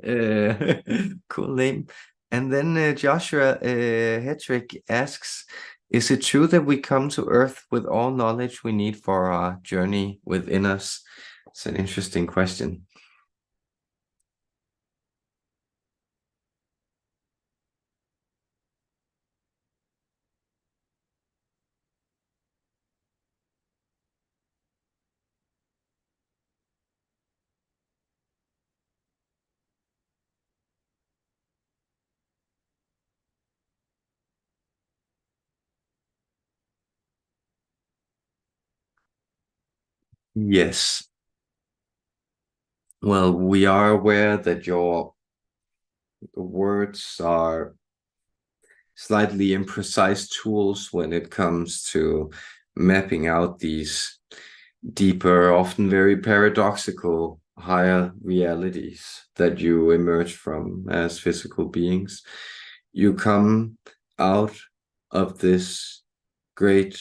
Cool name. And then Joshua Hetrick asks, "Is it true that we come to Earth with all knowledge we need for our journey within us?" It's an interesting question. Yes. Well, we are aware that your words are slightly imprecise tools when it comes to mapping out these deeper, often very paradoxical higher realities that you emerge from as physical beings. You come out of this great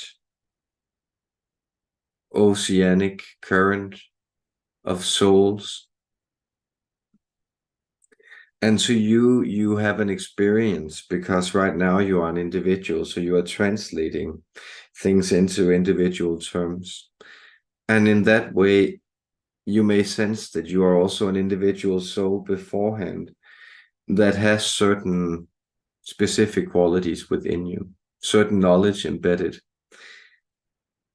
oceanic current of souls. And so you have an experience because right now you are an individual, so you are translating things into individual terms. And in that way, you may sense that you are also an individual soul beforehand that has certain specific qualities within you, certain knowledge embedded.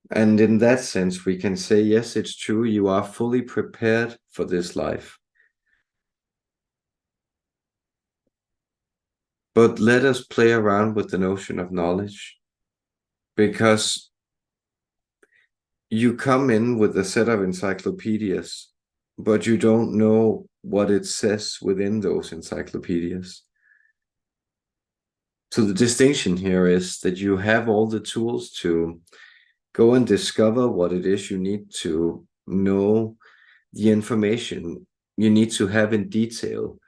And in that sense, we can say, yes, it's true, you are fully prepared for this life. But let us play around with the notion of knowledge because you come in with a set of encyclopedias, but you don't know what it says within those encyclopedias. So the distinction here is that you have all the tools to go and discover what it is you need to know, the information you need to have in detail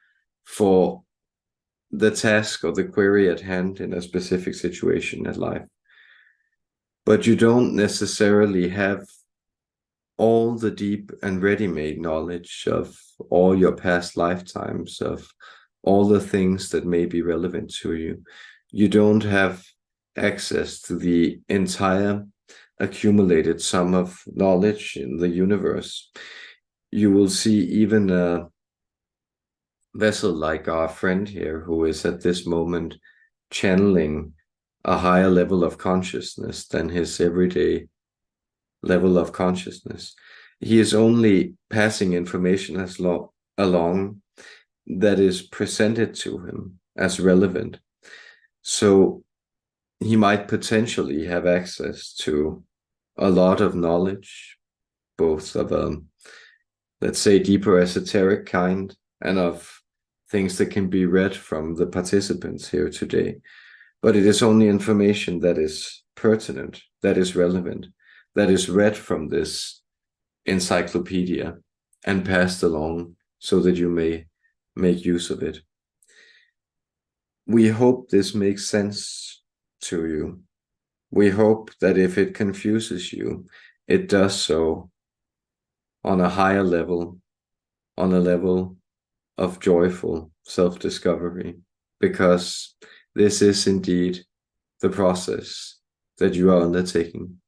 for the task or the query at hand in a specific situation in life. But you don't necessarily have all the deep and ready-made knowledge of all your past lifetimes, of all the things that may be relevant to you. You don't have access to the entire accumulated sum of knowledge in the universe. You will see even a vessel like our friend here, who is at this moment channeling a higher level of consciousness than his everyday level of consciousness. He is only passing information along that is presented to him as relevant. So he might potentially have access to a lot of knowledge, both of a, let's say, deeper esoteric kind and of things that can be read from the participants here today. But it is only information that is pertinent, that is relevant, that is read from this encyclopedia and passed along so that you may make use of it. We hope this makes sense to you. We hope that if it confuses you, it does so on a higher level, on a level of joyful self-discovery, because this is indeed the process that you are undertaking.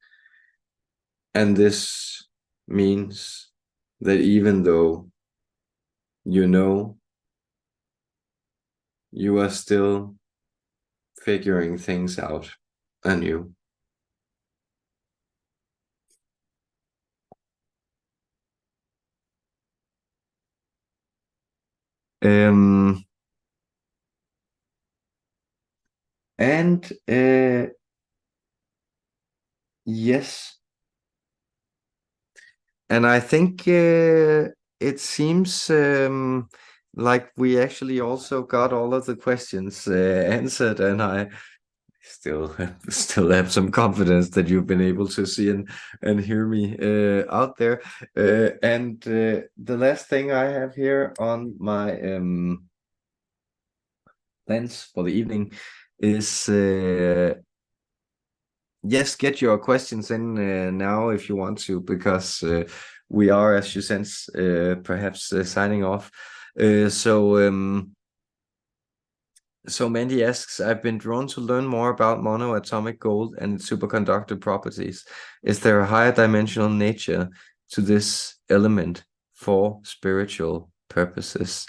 And this means that even though you know, you are still figuring things out anew. Um, and yes, and I think it seems like we actually also got all of the questions answered, and I still have some confidence that you've been able to see and hear me out there. And the last thing I have here on my plans for the evening is yes, get your questions in now if you want to, because we are, as you sense, perhaps signing off. So Mandy asks, I've been drawn to learn more about monoatomic gold and its superconductor properties. Is there a higher dimensional nature to this element for spiritual purposes?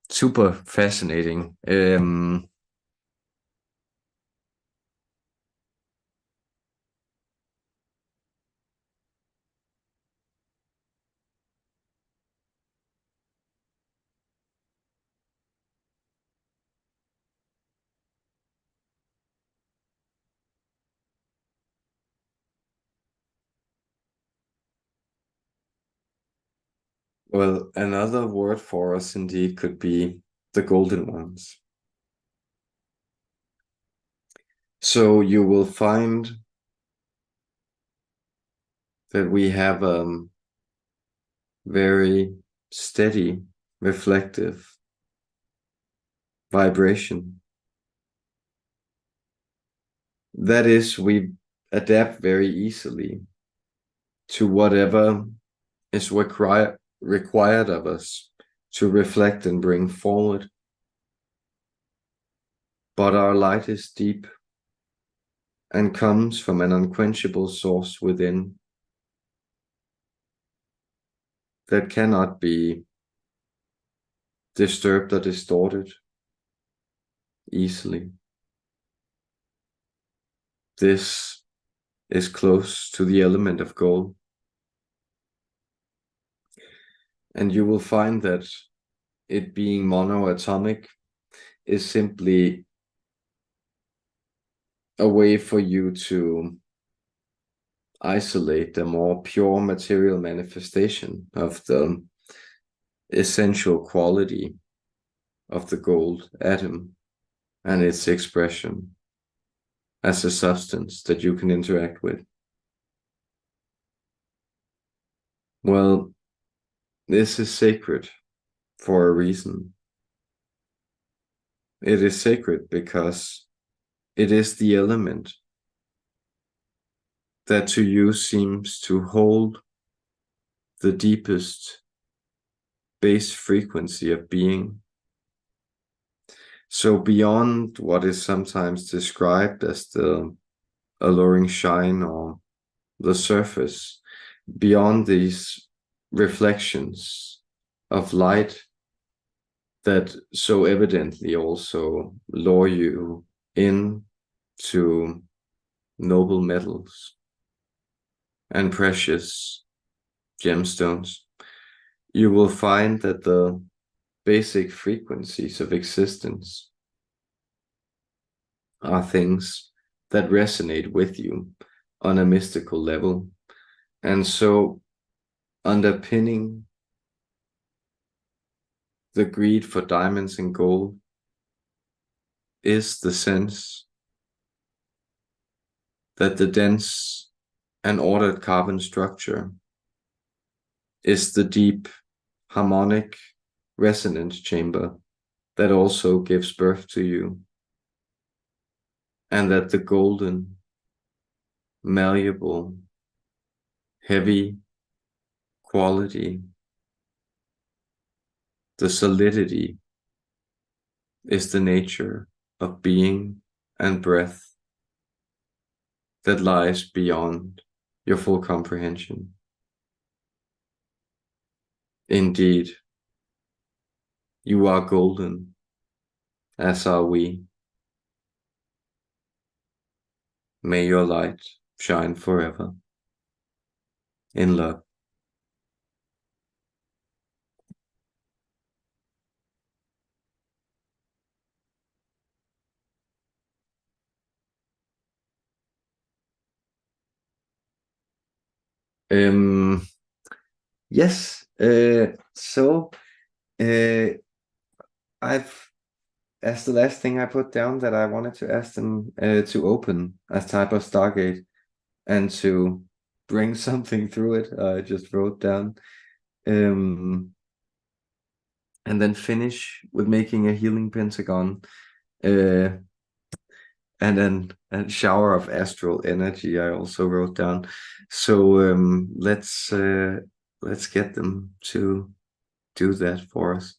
Super fascinating. Well, another word for us indeed could be the golden ones. So you will find that we have a very steady, reflective vibration. That is, we adapt very easily to whatever is required of us to reflect and bring forward. But our light is deep and comes from an unquenchable source within that cannot be disturbed or distorted easily. This is close to the element of gold. And you will find that it being monoatomic is simply a way for you to isolate the more pure material manifestation of the essential quality of the gold atom and its expression as a substance that you can interact with. Well, this is sacred for a reason. It is sacred because it is the element that to you seems to hold the deepest base frequency of being. So beyond what is sometimes described as the alluring shine or the surface, beyond these reflections of light that so evidently also lure you in to noble metals and precious gemstones, you will find that the basic frequencies of existence are things that resonate with you on a mystical level. And so underpinning the greed for diamonds and gold is the sense that the dense and ordered carbon structure is the deep harmonic resonance chamber that also gives birth to you, and that the golden, malleable, heavy quality, the solidity, is the nature of being and breath that lies beyond your full comprehension. Indeed, you are golden, as are we. May your light shine forever. In love. Um, yes, so uh, I've, as the last thing I put down, that I wanted to ask them to open a type of Stargate and to bring something through it. I just wrote down. Um, and then finish with making a healing pentagon, uh, and then a shower of astral energy I also wrote down. So let's get them to do that for us.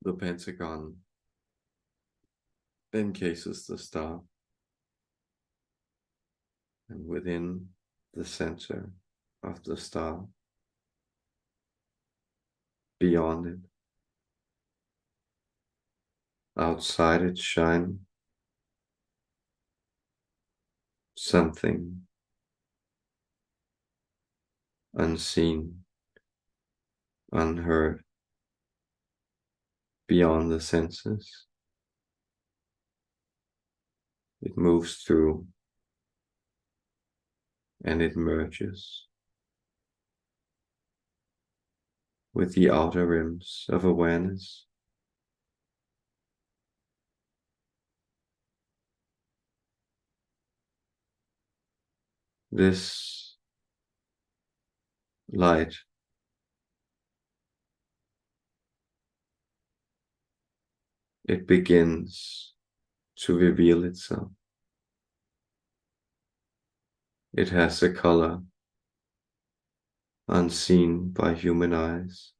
The pentagon encases the star, and within the center of the star, beyond it, outside it shine something unseen, unheard, beyond the senses. It moves through and it merges with the outer rims of awareness. This light it begins to reveal itself. It has a color unseen by human eyes.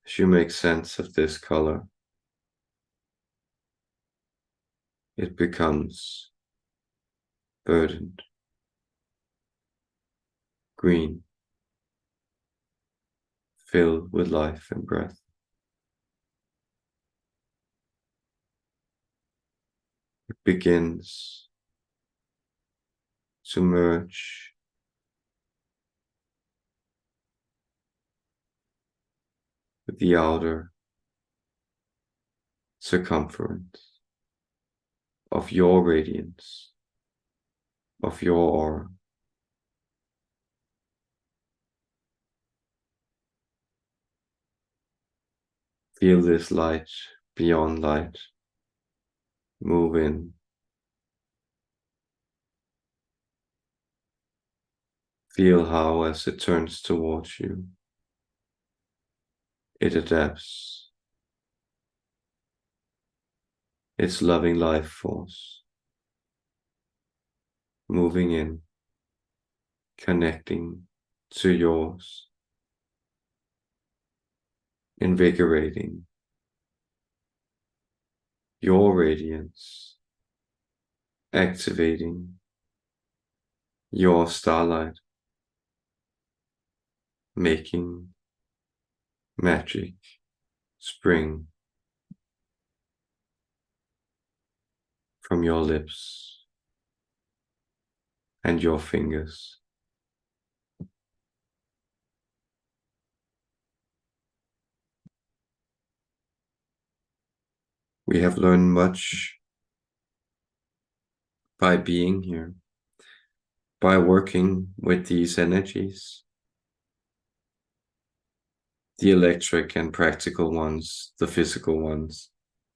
As you make sense of this color, it becomes verdant, green, filled with life and breath. It begins to merge with the outer circumference of your radiance, of your aura. Feel this light beyond light move in. Feel how, as it turns towards you, it adapts its loving life force, moving in, connecting to yours, invigorating your radiance, activating your starlight, making magic spring from your lips and your fingers. We have learned much by being here, by working with these energies, the electric and practical ones, the physical ones,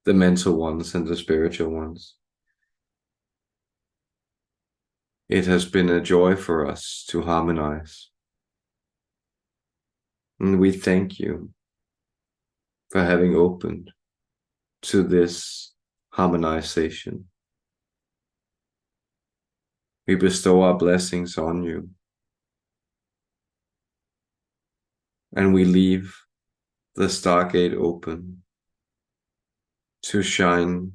the mental ones, and the spiritual ones. It has been a joy for us to harmonize. And we thank you for having opened to this harmonization. We bestow our blessings on you. And we leave the Stargate open to shine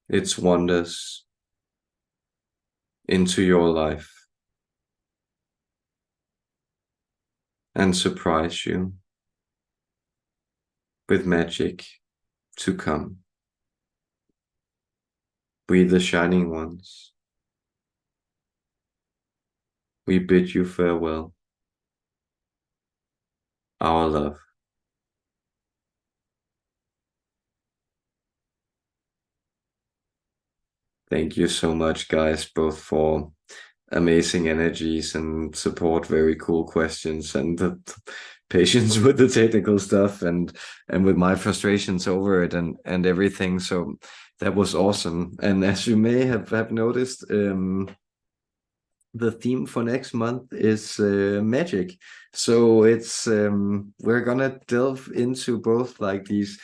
its wonders into your life and surprise you with magic to come. We, the shining ones, we bid you farewell. Our love. Thank you so much, guys, both for amazing energies and support, very cool questions, and the patience with the technical stuff and with my frustrations over it and everything. So that was awesome. And as you may have noticed, the theme for next month is magic. So it's we're gonna delve into both like these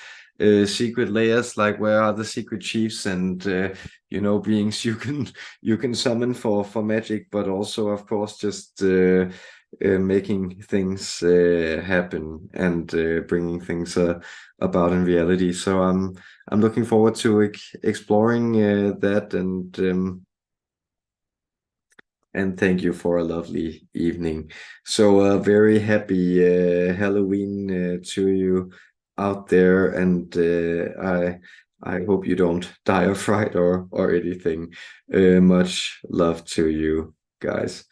secret layers, like where are the secret chiefs and beings you can summon for magic, but also of course just making things happen and bringing things about in reality. So I'm looking forward to exploring that and thank you for a lovely evening. So, very happy Halloween to you out there, and I hope you don't die of fright or anything. Much love to you guys.